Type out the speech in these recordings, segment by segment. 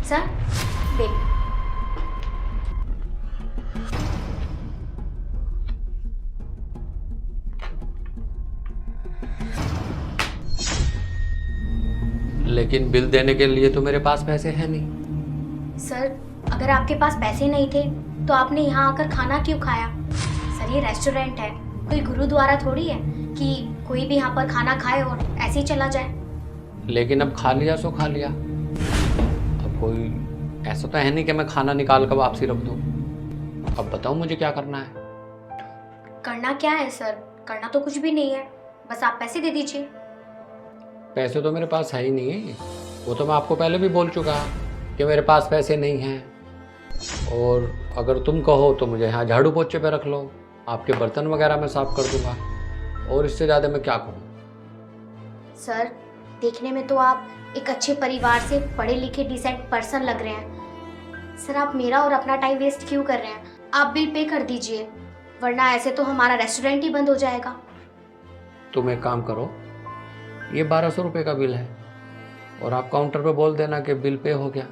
Sir, bill. लेकिन bill देने के लिए तो मेरे पास पैसे हैं नहीं। सर, अगर आपके पास पैसे नहीं थे तो आपने यहाँ आकर खाना क्यों खाया? सर, ये रेस्टोरेंट है, कोई गुरुद्वारा थोड़ी है कि कोई भी यहाँ पर खाना खाए और ऐसे ही चला जाए। लेकिन अब खा लिया सो खा लिया। अब कोई ऐसा तो है नहीं कि मैं खाना निकाल कर वापसी रख दूँ। अब बताओ मुझे क्या करना है। करना क्या है सर? करना तो कुछ भी नहीं है, बस आप पैसे दे दीजिए। पैसे तो मेरे पास है ही नहीं है। वो तो मैं आपको पहले भी बोल चुका कि मेरे पास पैसे नहीं हैं। और अगर तुम कहो तो मुझे यहाँ झाड़ू पोछे पे रख लो, आपके बर्तन वगैरह मैं साफ कर दूंगा। और इससे ज़्यादा मैं क्या कहूँ। सर, देखने में तो आप एक अच्छे परिवार से पढ़े लिखे डिसेंट पर्सन लग रहे हैं। सर, आप मेरा और अपना टाइम वेस्ट क्यों कर रहे हैं? आप बिल पे कर दीजिए, वरना ऐसे तो हमारा रेस्टोरेंट ही बंद हो जाएगा। तुम एक काम करो, ये 1200 रुपये का बिल है और आप काउंटर पे बोल देना कि बिल पे हो गया,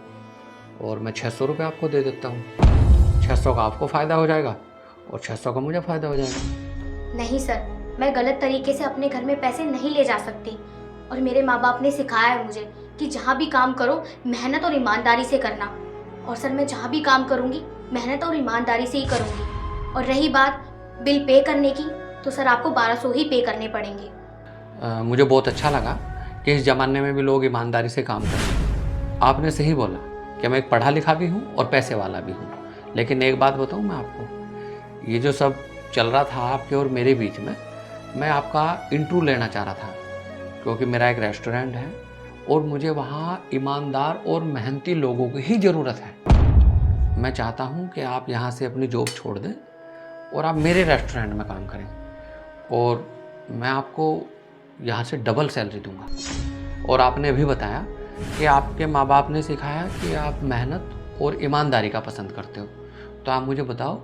और मैं 600 रुपये आपको दे देता हूँ। 600 का आपको फ़ायदा हो जाएगा और 600 का मुझे फ़ायदा हो जाएगा। नहीं सर, मैं गलत तरीके से अपने घर में पैसे नहीं ले जा सकती। और मेरे माँ बाप ने सिखाया है मुझे कि जहाँ भी काम करो मेहनत और ईमानदारी से करना। और सर, मैं जहाँ भी काम करूँगी मेहनत और ईमानदारी से ही करूँगी। और रही बात बिल पे करने की, तो सर आपको 1200 ही पे करने पड़ेंगे। मुझे बहुत अच्छा लगा कि इस ज़माने में भी लोग ईमानदारी से काम करते। आपने सही बोला कि मैं एक पढ़ा लिखा भी हूँ और पैसे वाला भी हूँ। लेकिन एक बात बताऊँ मैं आपको, ये जो सब चल रहा था आपके और मेरे बीच में, मैं आपका इंटरव्यू लेना चाह रहा था, क्योंकि मेरा एक रेस्टोरेंट है और मुझे वहाँ ईमानदार और मेहनती लोगों की ही ज़रूरत है। मैं चाहता हूँ कि आप यहाँ से अपनी जॉब छोड़ दें और आप मेरे रेस्टोरेंट में काम करें, और मैं आपको यहाँ से डबल सैलरी दूंगा। और आपने अभी बताया कि आपके माँ बाप ने सिखाया कि आप मेहनत और ईमानदारी का पसंद करते हो, तो आप मुझे बताओ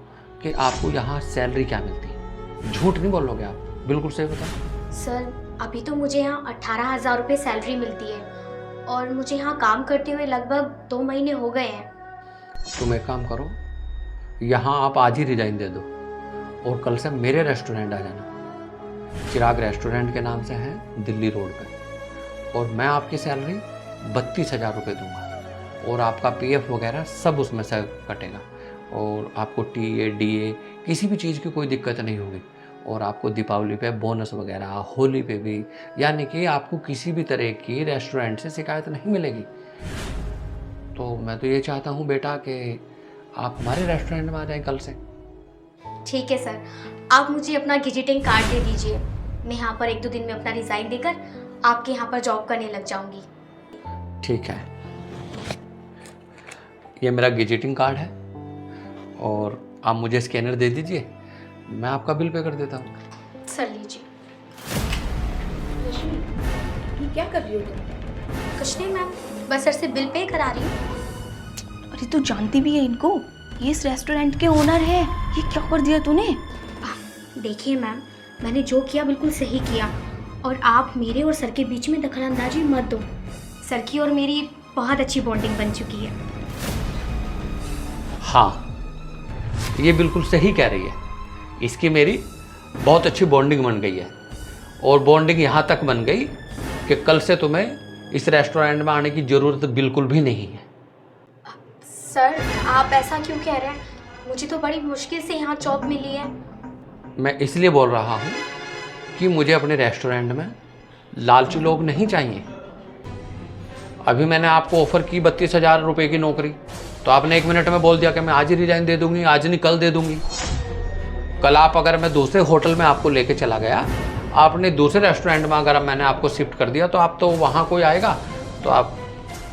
कि आपको यहाँ सैलरी क्या मिलती है? झूठ नहीं बोलोगे आप, बिल्कुल सही बताओ। सर, अभी तो मुझे यहाँ 18,000 रुपये सैलरी मिलती है और मुझे यहाँ काम करते हुए लगभग 2 महीने हो गए हैं। तुम एक काम करो, यहाँ आप आज ही रिजाइन दे दो और कल से मेरे रेस्टोरेंट आ जाना। चिराग रेस्टोरेंट के नाम से है, दिल्ली रोड पे। और मैं आपकी सैलरी 32,000 रुपये दूंगा और आपका पीएफ वगैरह सब उसमें से कटेगा, और आपको टीए डीए किसी भी चीज़ की कोई दिक्कत नहीं होगी। और आपको दीपावली पे बोनस वगैरह, होली पे भी, यानी कि आपको किसी भी तरह की रेस्टोरेंट से शिकायत नहीं मिलेगी। तो मैं तो ये चाहता हूँ बेटा कि आप हमारे रेस्टोरेंट में आ जाएं कल से। ठीक है सर, आप मुझे अपना विजिटिंग कार्ड दे दीजिए। मैं यहाँ पर 1-2 दिन में अपना रिज़ाइन देकर आपके यहाँ पर जॉब करने लग जाऊँगी। ठीक है, ये मेरा विजिटिंग कार्ड है और आप मुझे स्कैनर दे दीजिए, मैं आपका बिल पे कर देता हूँ। सर, लीजिए। ये क्या कर रही हो तुम? कुछ नहीं मैम, बस सर से बिल पे करा रही हूँ। अरे तू जानती भी है इनको? ये इस रेस्टोरेंट के ओनर है। ये क्या कर दिया तूने? देखिए मैम, मैंने जो किया बिल्कुल सही किया, और आप मेरे और सर के बीच में दखलंदाजी मत दो। सर की और मेरी बहुत अच्छी बॉन्डिंग बन चुकी है। हाँ, ये बिल्कुल सही कह रही है। इसकी मेरी बहुत अच्छी बॉन्डिंग बन गई है, और बॉन्डिंग यहाँ तक बन गई कि कल से तुम्हें इस रेस्टोरेंट में आने की ज़रूरत बिल्कुल भी नहीं है। सर, आप ऐसा क्यों कह रहे हैं? मुझे तो बड़ी मुश्किल से यहाँ जॉब मिली है। मैं इसलिए बोल रहा हूँ कि मुझे अपने रेस्टोरेंट में लालची लोग नहीं चाहिए। अभी मैंने आपको ऑफ़र की 32,000 रुपये की नौकरी, तो आपने 1 मिनट में बोल दिया कि मैं आज ही रिजाइन दे दूंगी, आज नहीं कल दे दूंगी। कल आप अगर मैं दूसरे होटल में आपको लेके चला गया, आपने दूसरे रेस्टोरेंट में अगर मैंने आपको शिफ्ट कर दिया, तो आप तो वहाँ कोई आएगा तो आप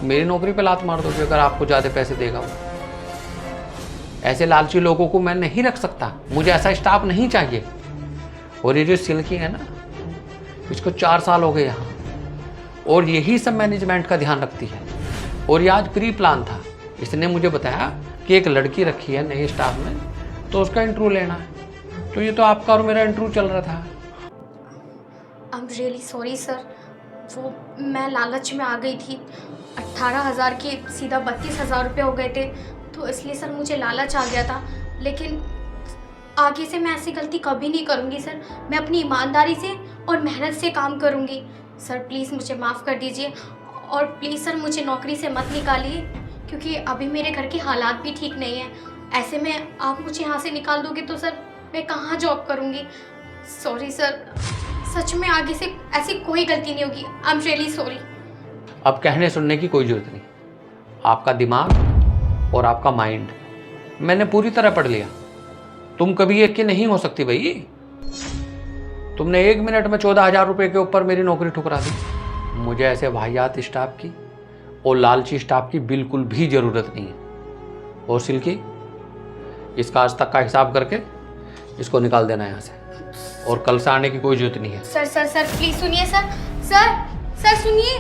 मेरी नौकरी पे लात मार दोगे अगर आपको ज़्यादा पैसे देगा वो। ऐसे लालची लोगों को मैं नहीं रख सकता, मुझे ऐसा स्टाफ नहीं चाहिए। और ये जो सिल्की है ना, इसको 4 साल हो गए यहाँ, और यही सब मैनेजमेंट का ध्यान रखती है। और ये आज प्री प्लान था, इसने मुझे बताया कि एक लड़की रखी है नए स्टाफ में, तो उसका इंटरव्यू लेना है। तो ये तो आपका और मेरा इंटरव्यू चल रहा था। I am really sorry sir, वो मैं लालच में आ गई थी 18,000 के सीधा 32,000 रुपये हो गए थे, तो इसलिए सर मुझे लालच आ गया था। लेकिन आगे से मैं ऐसी गलती कभी नहीं करूँगी सर। मैं अपनी ईमानदारी से और मेहनत से काम करूँगी। सर प्लीज़ मुझे माफ़ कर दीजिए और प्लीज़ सर मुझे नौकरी से मत निकालिए, क्योंकि अभी मेरे घर के हालात भी ठीक नहीं हैं। ऐसे में आप मुझे यहाँ से निकाल दोगे तो सर मैं कहाँ जॉब करूँगी। सॉरी सर, सच में आगे से ऐसी कोई गलती नहीं होगी। I am really sorry. अब कहने सुनने की कोई ज़रूरत नहीं। आपका दिमाग और आपका माइंड मैंने पूरी तरह पढ़ लिया। तुम कभी एक की नहीं हो सकती भाई। तुमने 1 मिनट में 14,000 रुपये के ऊपर मेरी नौकरी ठुकरा दी। मुझे ऐसे वाहियात स्टाफ की और लालची स्टाफ की बिल्कुल भी ज़रूरत नहीं है। और सिल्की, इसका आज तक का हिसाब करके इसको निकाल देना यहाँ से, और कल से आने की कोई ज़रूरत नहीं है। सर प्लीज़ सुनिए सर। सर सुनिए।